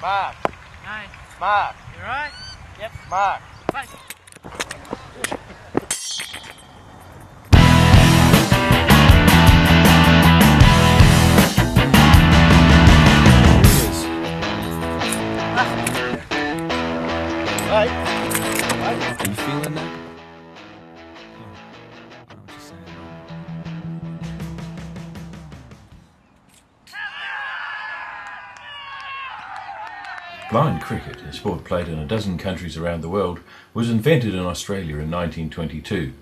Mark. No. Mark. You right? Yep. Mark. Right. Right. Are you feeling that? Blind cricket, a sport played in a dozen countries around the world, was invented in Australia in 1922.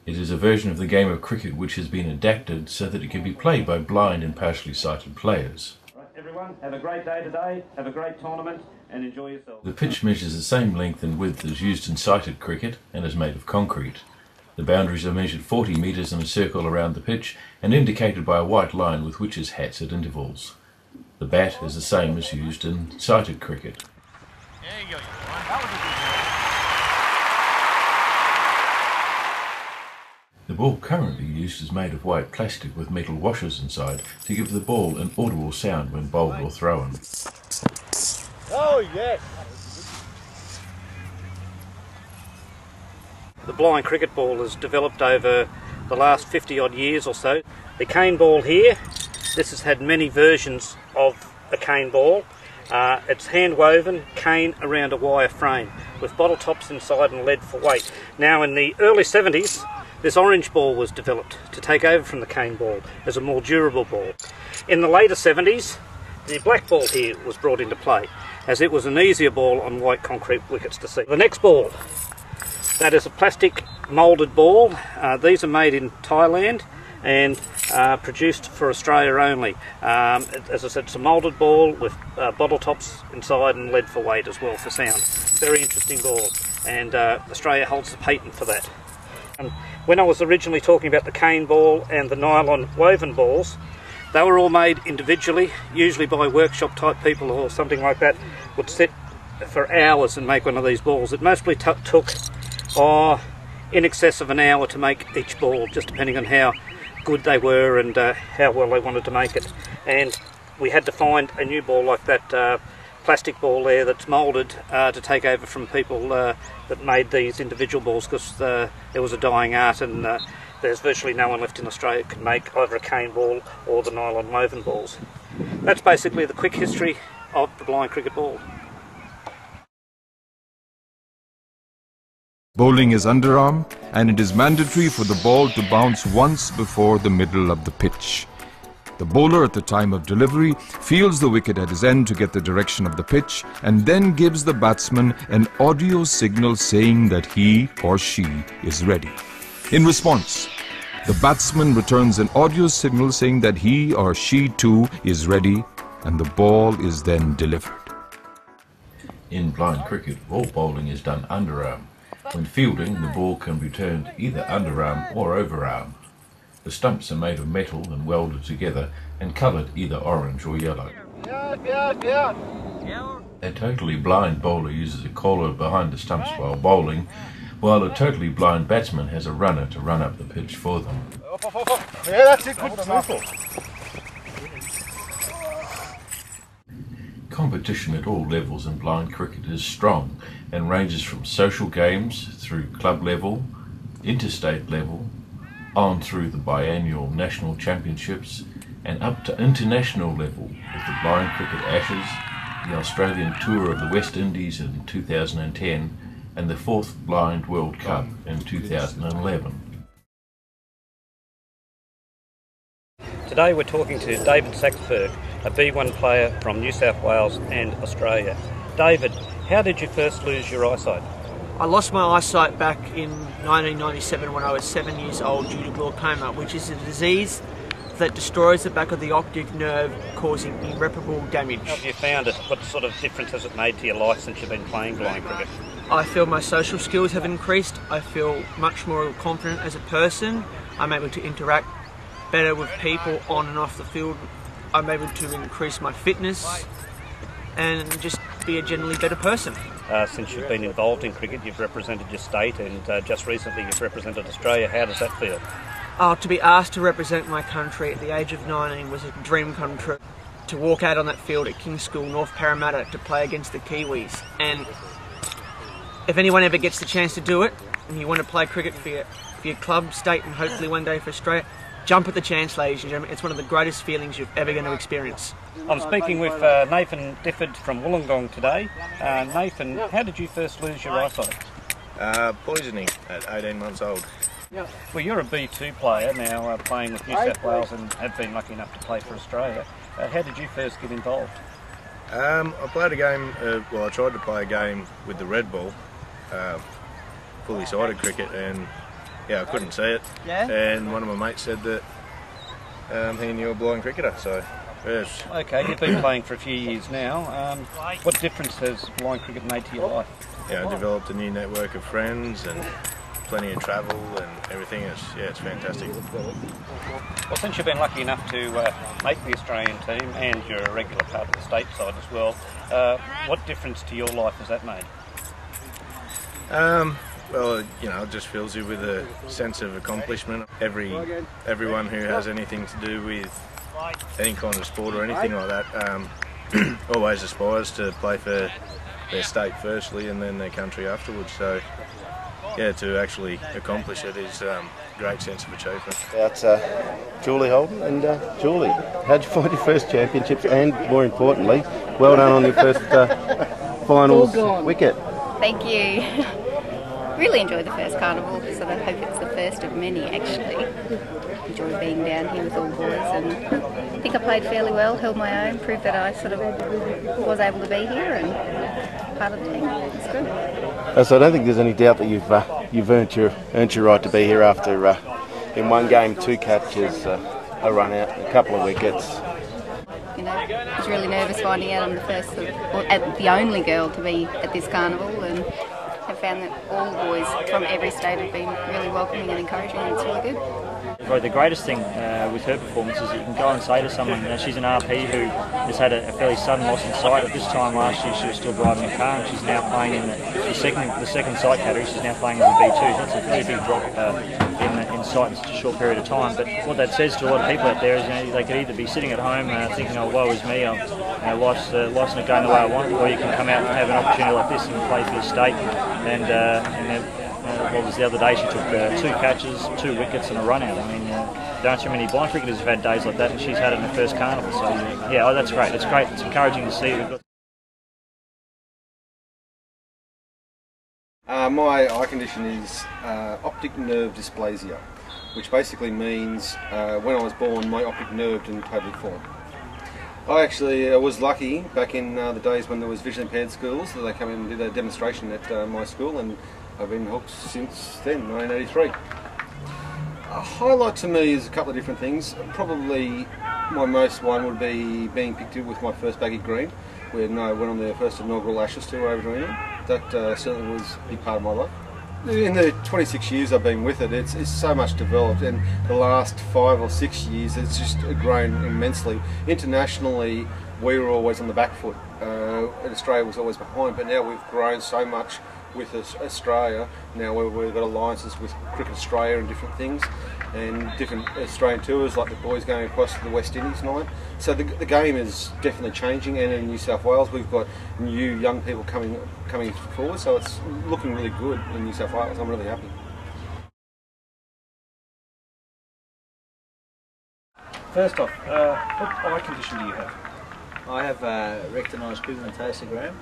It is a version of the game of cricket which has been adapted so that it can be played by blind and partially sighted players. Right, everyone, have a great day today, have a great tournament and enjoy yourself. The pitch measures the same length and width as used in sighted cricket and is made of concrete. The boundaries are measured 40 metres in a circle around the pitch and indicated by a white line with witches' hats at intervals. The bat is the same as used in sighted cricket. There you go. That was a good one. The ball currently used is made of white plastic with metal washers inside to give the ball an audible sound when bowled or thrown. Oh, yes. The blind cricket ball has developed over the last 50 odd years or so. The cane ball here, this has had many versions of a cane ball. It's hand woven cane around a wire frame with bottle tops inside and lead for weight. Now in the early 70s this orange ball was developed to take over from the cane ball as a more durable ball. In the later 70s the black ball here was brought into play as it was an easier ball on white concrete wickets to see. The next ball, that is a plastic moulded ball. These are made in Thailand and produced for Australia only. As I said, it's a moulded ball with bottle tops inside and lead for weight as well for sound. Very interesting ball, and Australia holds the patent for that. When I was originally talking about the cane ball and the nylon woven balls, they were all made individually, usually by workshop type people or something like that, would sit for hours and make one of these balls. It mostly took in excess of an hour to make each ball, just depending on how good they were and how well they wanted to make it. And we had to find a new ball like that plastic ball there that's moulded to take over from people that made these individual balls, because there was a dying art, and there's virtually no one left in Australia that can make either a cane ball or the nylon woven balls. That's basically the quick history of the blind cricket ball. Bowling is underarm, and it is mandatory for the ball to bounce once before the middle of the pitch. The bowler at the time of delivery feels the wicket at his end to get the direction of the pitch and then gives the batsman an audio signal saying that he or she is ready. In response, the batsman returns an audio signal saying that he or she too is ready, and the ball is then delivered. In blind cricket, all bowling is done underarm. When fielding, the ball can be turned either underarm or overarm. The stumps are made of metal and welded together and coloured either orange or yellow. A totally blind bowler uses a caller behind the stumps while bowling, while a totally blind batsman has a runner to run up the pitch for them. Yeah, that's it. Good simple. Competition at all levels in blind cricket is strong and ranges from social games through club level, interstate level, on through the biannual national championships and up to international level with the Blind Cricket Ashes, the Australian Tour of the West Indies in 2010 and the 4th Blind World Cup in 2011. Today we're talking to David Saxberg, a B1 player from New South Wales and Australia. David, how did you first lose your eyesight? I lost my eyesight back in 1997 when I was 7 years old due to glaucoma, which is a disease that destroys the back of the optic nerve, causing irreparable damage. How have you found it? What sort of difference has it made to your life since you've been playing blind cricket? I feel my social skills have increased. I feel much more confident as a person. I'm able to interact better with people on and off the field. I'm able to increase my fitness and just be a generally better person. Since you've been involved in cricket, you've represented your state, and just recently you've represented Australia. How does that feel? To be asked to represent my country at the age of 19 was a dream come true. to walk out on that field at King's School, North Parramatta, to play against the Kiwis. And if anyone ever gets the chance to do it, and you want to play cricket for your club, state, and hopefully one day for Australia, jump at the chance, ladies and gentlemen. It's one of the greatest feelings you're ever going to experience. I'm speaking with Nathan Difford from Wollongong today. Nathan, how did you first lose your eyesight? Poisoning at 18 months old. Well, you're a B2 player now, playing with New South Wales and have been lucky enough to play for Australia. How did you first get involved? I played a game, I tried to play a game with the red ball, fully sided cricket, and I couldn't see it. Yeah? And one of my mates said that he knew a blind cricketer, so yes. Okay, you've been playing for a few years now. What difference has blind cricket made to your life? I developed a new network of friends and plenty of travel and everything. It's fantastic. Well, since you've been lucky enough to make the Australian team and you're a regular part of the state side as well, what difference to your life has that made? Well, it just fills you with a sense of accomplishment. Everyone who has anything to do with any kind of sport or anything like that always aspires to play for their state firstly and then their country afterwards. So, to actually accomplish it is a great sense of achievement. That's Julie Holden, and Julie, how'd you find your first championships, and more importantly, well done on your first finals wicket. Thank you. Really enjoyed the first carnival, so I hope it's the first of many actually. Enjoy being down here with all boys, and I think I played fairly well, held my own, proved that I sort of was able to be here and part of the team. It's good. So I don't think there's any doubt that you've earned your right to be here after in one game 2 catches, a run out, a couple of wickets. I was really nervous finding out I'm the first, or the only girl to be at this carnival, and have found that all the boys from every state have been really welcoming and encouraging, and it's really good. Probably the greatest thing with her performance is you can go and say to someone, she's an RP who has had a fairly sudden loss in sight. At this time last year she was still driving a car, and she's now playing in the second sight category. She's now playing as a B2. So that's a very big drop in sight in such a short period of time. But what that says to a lot of people out there is they could either be sitting at home thinking, oh, woe is me, life's not going the way I want, or you can come out and have an opportunity like this and play for your state. And just the other day she took 2 catches, 2 wickets and a run out. I mean, there aren't too many blind cricketers who've had days like that, and she's had it in her first carnival. So that's great. It's great. It's encouraging to see. My eye condition is optic nerve dysplasia, which basically means when I was born my optic nerve didn't totally form. I actually was lucky back in the days when there was visually impaired schools that they came in and did a demonstration at my school, and I've been hooked since then, 1983. A highlight to me is a couple of different things. Probably my most one would be being picked up with my first baggy green, when I went on the first inaugural Ashes tour over to England. That certainly was a big part of my life. In the 26 years I've been with it, it's so much developed, and the last 5 or 6 years it's just grown immensely. Internationally, we were always on the back foot, and Australia was always behind, but now we've grown so much with Australia. Now we've got alliances with Cricket Australia and different things, and different Australian tours like the boys going across to the West Indies night. So the game is definitely changing, and in New South Wales we've got new young people coming forward, so it's looking really good in New South Wales. I'm really happy. First off, what eye condition do you have? I have retinitis pigmentosa.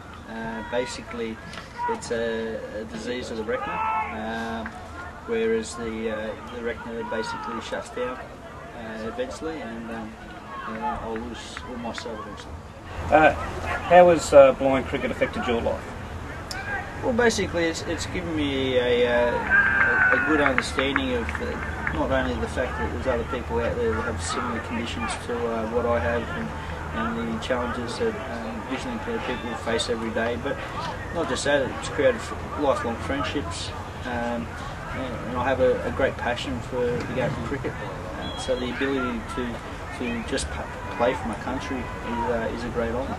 Basically, it's a disease of the retina, whereas the retina basically shuts down eventually, and I'll lose all my sight eventually. How has blind cricket affected your life? Well, basically, it's given me a good understanding of not only the fact that there's other people out there that have similar conditions to what I have, and the challenges that visually impaired people face every day, but not just that, it's created lifelong friendships, and I have a great passion for the game of cricket, so the ability to just play for my country is a great honour.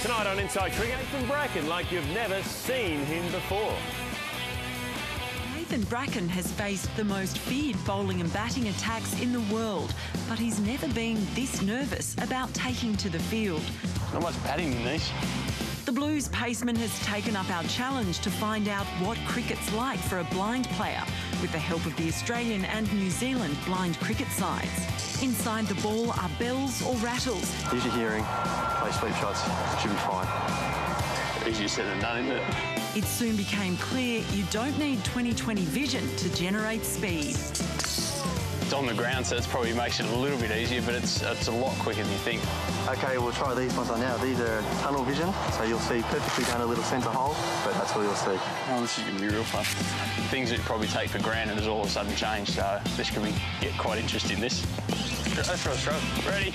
Tonight on Inside Cricket, from Bracken like you've never seen him before. Nathan Bracken has faced the most feared bowling and batting attacks in the world, but he's never been this nervous about taking to the field. Not much batting in these. The Blues paceman has taken up our challenge to find out what cricket's like for a blind player, with the help of the Australian and New Zealand blind cricket sides. Inside the ball are bells or rattles. Use your hearing, play sweep shots, should be fine. Easier said than done, isn't it? It soon became clear you don't need 20/20 vision to generate speed. It's on the ground, so it probably makes it a little bit easier, but it's a lot quicker than you think. Okay, we'll try these ones on now. These are tunnel vision, so you'll see perfectly down a little centre hole, but that's all you'll see. Oh, this is going to be real fun. Things that you probably take for granted has all of a sudden changed, so this can get quite interesting, this. Let's throw. Ready?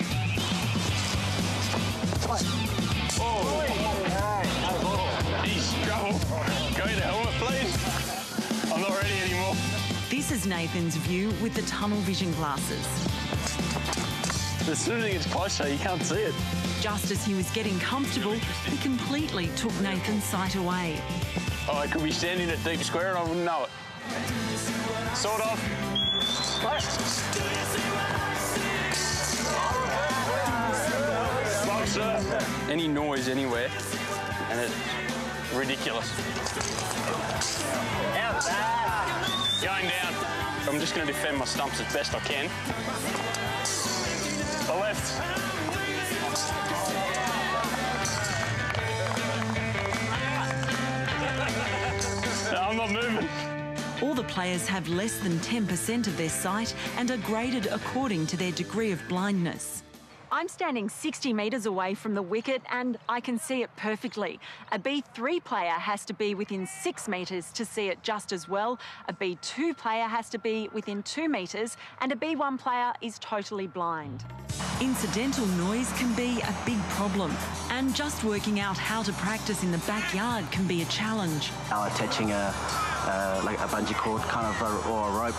Oh! He's trouble. Go in the helmet, please. I'm not ready anymore. This is Nathan's view with the tunnel vision glasses. As soon as it gets closer, you can't see it. Just as he was getting comfortable, he completely took Nathan's sight away. Oh, I could be standing at deep square and I wouldn't know it. Sort of. Slow, sir. Any noise anywhere, and it's ridiculous. Going down. I'm just going to defend my stumps as best I can. The left. No, I'm not moving. All the players have less than 10% of their sight and are graded according to their degree of blindness. I'm standing 60 metres away from the wicket and I can see it perfectly. A B3 player has to be within 6 metres to see it just as well. A B2 player has to be within 2 metres and a B1 player is totally blind. Incidental noise can be a big problem, and just working out how to practice in the backyard can be a challenge. Attaching like a bungee cord kind of or a rope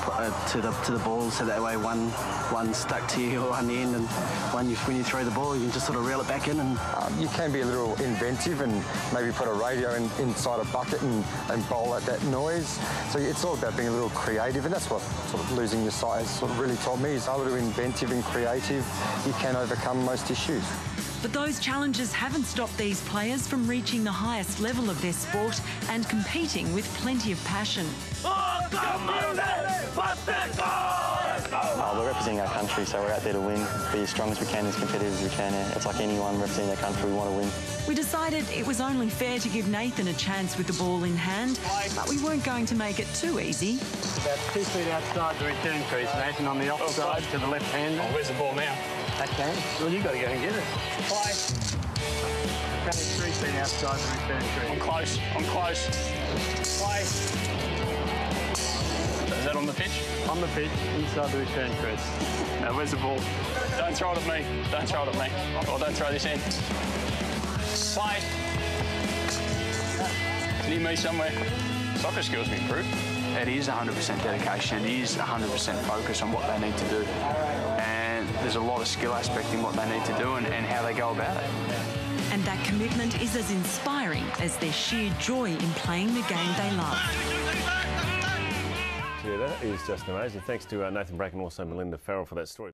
to the ball, so that way one stuck to you on the end, and when you throw the ball, you can just sort of reel it back in. And you can be a little inventive and maybe put a radio inside a bucket and bowl at that noise. So it's all about being a little creative, and that's what sort of losing your sight has sort of really taught me, is a little inventive and creative. You can overcome most issues. But those challenges haven't stopped these players from reaching the highest level of their sport and competing with plenty of passion. We're representing our country, so we're out there to win, be as strong as we can, as competitive as we can. It's like anyone representing their country, we want to win. We decided it was only fair to give Nathan a chance with the ball in hand, but we weren't going to make it too easy. About 2 feet outside the return crease, Nathan, on the offside to the left-hander. Oh, where's the ball now? Okay, well, you've got to go and get it. Play. Okay, 3 feet outside the return crease. I'm close. Play. Is that on the pitch? On the pitch, inside the return crease. Now, where's the ball? Don't throw it at me. Don't throw it at me. Or don't throw this in. Play. Near me somewhere. Soccer skills be improved. It is 100% dedication. It is 100% focus on what they need to do. And there's a lot of skill aspect in what they need to do and how they go about it. And that commitment is as inspiring as their sheer joy in playing the game they love. Yeah, that is just amazing. Thanks to Nathan Bracken and also Melinda Farrell for that story.